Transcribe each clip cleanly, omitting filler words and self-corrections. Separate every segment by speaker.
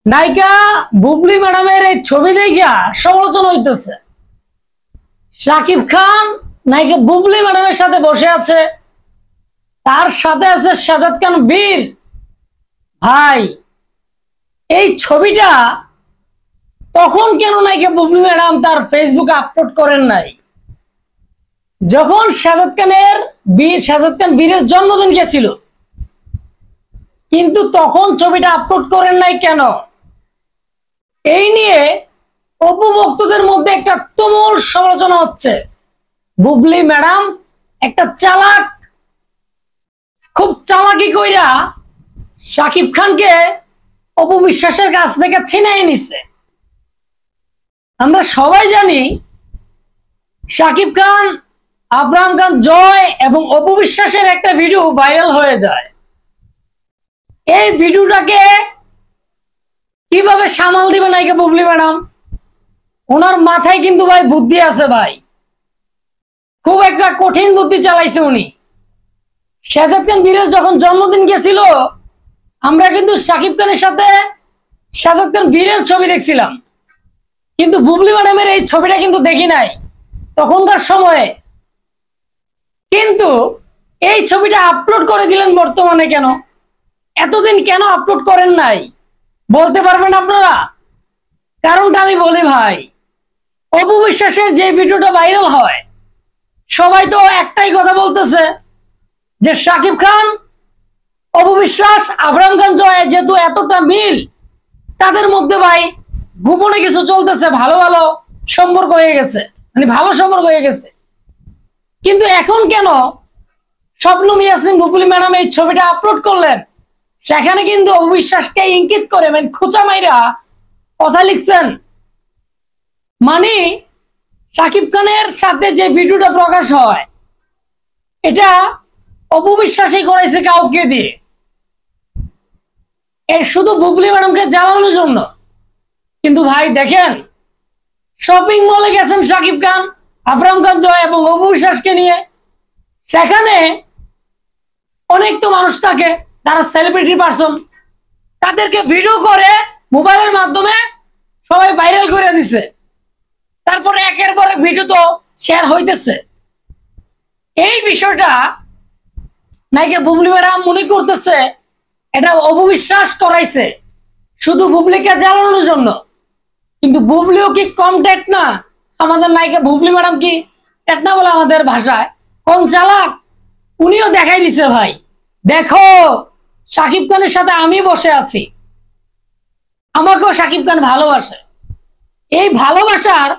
Speaker 1: নায়িকা বুবলি ম্যাডামের এই ছবি দেখিয়া সমালোচনা হইতেছে। শাকিব খান নায়িকা বুবলি ম্যাডামের সাথে বসে আছে, তার সাথে আছে সাজাদ খান বীর। ভাই, এই ছবিটা তখন কেন নায়িকা বুবলি ম্যাডাম তার ফেসবুকে আপলোড করেন নাই? যখন সাজাদ খান বীরের জন্মদিন গেছিল, কিন্তু তখন ছবিটা আপলোড করেন নাই কেন? এই নিয়ে অপু ভক্তদের মধ্যে একটা তুমুল সমালোচনা হচ্ছে। বুবলি ম্যাডাম একটা খুব চালাকি কইরা শাকিব খানকে অপু বিশ্বাসের কাছ থেকে ছিনাই নিছে। আমরা সবাই জানি শাকিব খান, আব্রাহাম খান জয় এবং অপু বিশ্বাসের একটা ভিডিও ভাইরাল হয়ে যায়। এই ভিডিওটাকে কিভাবে সামাল দিবে নায়িকা বুবলি ম্যাডাম? ওনার মাথায় কিন্তু ভাই বুদ্ধি আছে ভাই, খুব একটা কঠিন বুদ্ধি চালাইছে উনি। সাজাদ খান বীরের যখন জন্মদিন গেছিল, আমরা কিন্তু শাকিব খানের সাথে সাজাদ খান বীরের ছবি দেখছিলাম, কিন্তু বুবলি ম্যাডামের এই ছবিটা কিন্তু দেখি নাই তখনকার সময়ে। কিন্তু এই ছবিটা আপলোড করে দিলেন বর্তমানে কেন? এতদিন কেন আপলোড করেন নাই বলতে পারবেন আপনারা? কারণটা আমি বলি ভাই, অপু বিশ্বাসের যে ভিডিওটা ভাইরাল হয়, সবাই তো একটাই কথা বলতেছে যে শাকিব খান, অপু বিশ্বাস, আব্রাহাম খান জয় যেহেতু এতটা মিল, তাদের মধ্যে ভাই গোপনে কিছু চলতেছে, ভালো ভালো সম্পর্ক হয়ে গেছে, মানে ভালো সম্পর্ক হয়ে গেছে। কিন্তু এখন কেন শবনম ইয়াসমিন বুবলি ম্যাডাম এই ছবিটা আপলোড করলেন? সেখানে কিন্তু অপু বিশ্বাসকে ইঙ্গিত করে, মানে খোঁচা মাইরা কথা লিখছেন। মানে শাকিব খানের সাথে যে ভিডিওটা প্রকাশ হয়, এটা অপু বিশ্বাসই করাইছে কাউকে দিয়ে, শুধু বুবলি ম্যাডামকে জ্বালানোর জন্য। কিন্তু ভাই দেখেন, শপিং মলে গেছেন শাকিব খান, আব্রাহাম খান জয় এবং অপু বিশ্বাসকে নিয়ে। সেখানে অনেক তো মানুষ থাকে, তারা সেলিব্রিটি পারসন, তাদেরকে ভিডিও করে মোবাইলের মাধ্যমে সবাই ভাইরাল করে দিছে। তারপরে একের পর এক ভিডিও তো শেয়ার হইতেছে। এই বিষয়টা নাকি বুবলি ম্যাডাম মনে করতেছে এটা অপু বিশ্বাস করাইছে শুধু বুবলিকে জ্বালানোর জন্য। কিন্তু বুবলিও কি কম টেট না? আমাদের নায়িকা বুবলি ম্যাডাম কি টেট না বলে আমাদের ভাষায় কম চালাক? উনিও দেখাই দিছে ভাই, দেখো শাকিব খানের সাথে আমি বসে আছি, আমাকেও শাকিব খান ভালোবাসে। এই ভালোবাসার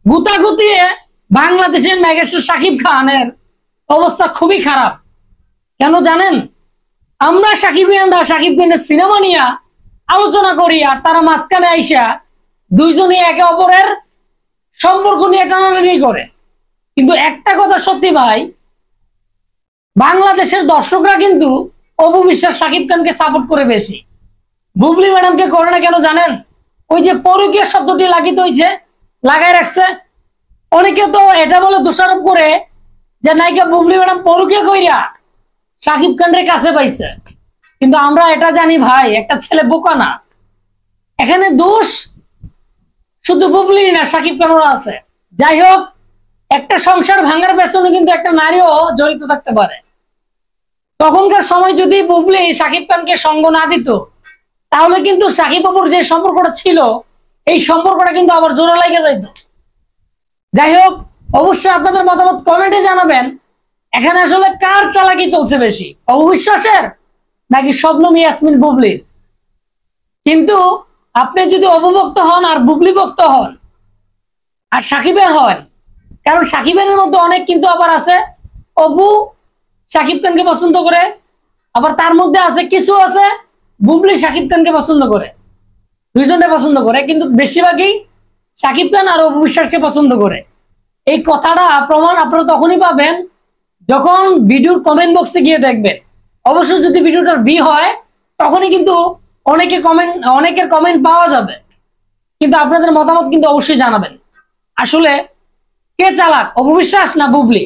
Speaker 1: গুতাগুতিয়ে বাংলাদেশের মেগাস্টার শাকিব খানের অবস্থা খুবই খারাপ। কেন জানেন? আমরা শাকিব খানের সিনেমা নিয়ে আলোচনা করি, আর তারা মাঝখানে আইসা দুইজনই একে অপরের সম্পর্ক নিয়ে টানাটানি করে। কিন্তু একটা কথা সত্যি ভাই, বাংলাদেশের দর্শকরা কিন্তু অপু বিশ্বাস শাকিব খানকে সাপোর্ট করে বেশি, বুবলি ম্যাডামকে করে না। কেন জানেন? ওই যে পরকীয়া শব্দটি লাগাই রাখছে। অনেকে তো এটা বলে দোষারোপ করে যে নায়িকা বুবলি ম্যাডাম পরকীয়া কইরা শাকিব খানের কাছে পাইছে। কিন্তু আমরা এটা জানি ভাই, একটা ছেলে বোকা না, এখানে দোষ শুধু বুবলি না, শাকিব খানেরও আছে। যাই হোক, একটা সংসার ভাঙার পেছনে কিন্তু একটা নারীও জড়িত থাকতে পারে। তখনকার সময় যদি বুবলি শাকিব খানকে সঙ্গ না দিত, তাহলে কিন্তু শাকিব অপুর যে সম্পর্কটা ছিল, এই সম্পর্কটা কিন্তু আবার জোড়া লেগে যাইত। যাই হোক, অবশ্যই আপনাদের মতামত কমেন্টে জানাবেন, এখানে আসলে কার চালাকি চলছে বেশি, অপু বিশ্বাসের নাকি শবনম ইয়াসমিন বুবলির? কিন্তু আপনি যদি অপু ভক্ত হন আর বুবলি ভক্ত হন আর সাকিবের হন, কারণ সাকিবের মধ্যে অনেক কিন্তু আবার আছে অপু শাকিব খানকে পছন্দ করে, আবার তার মধ্যে আছে কিছু আছে বুবলি শাকিব খানকে পছন্দ করে, দুইজনকে পছন্দ করে, কিন্তু বেশিরভাগই শাকিব খান আর অপু বিশ্বাসকে পছন্দ করে। এই কথাটা প্রমাণ আপনারা তখনই পাবেন যখন ভিডিওর কমেন্ট বক্সে গিয়ে দেখবেন। অবশ্যই যদি ভিডিওটার ভি হয়, তখনই কিন্তু অনেকের কমেন্ট পাওয়া যাবে। কিন্তু আপনাদের মতামত কিন্তু অবশ্যই জানাবেন, আসলে কে চালাক, অপু বিশ্বাস না বুবলি?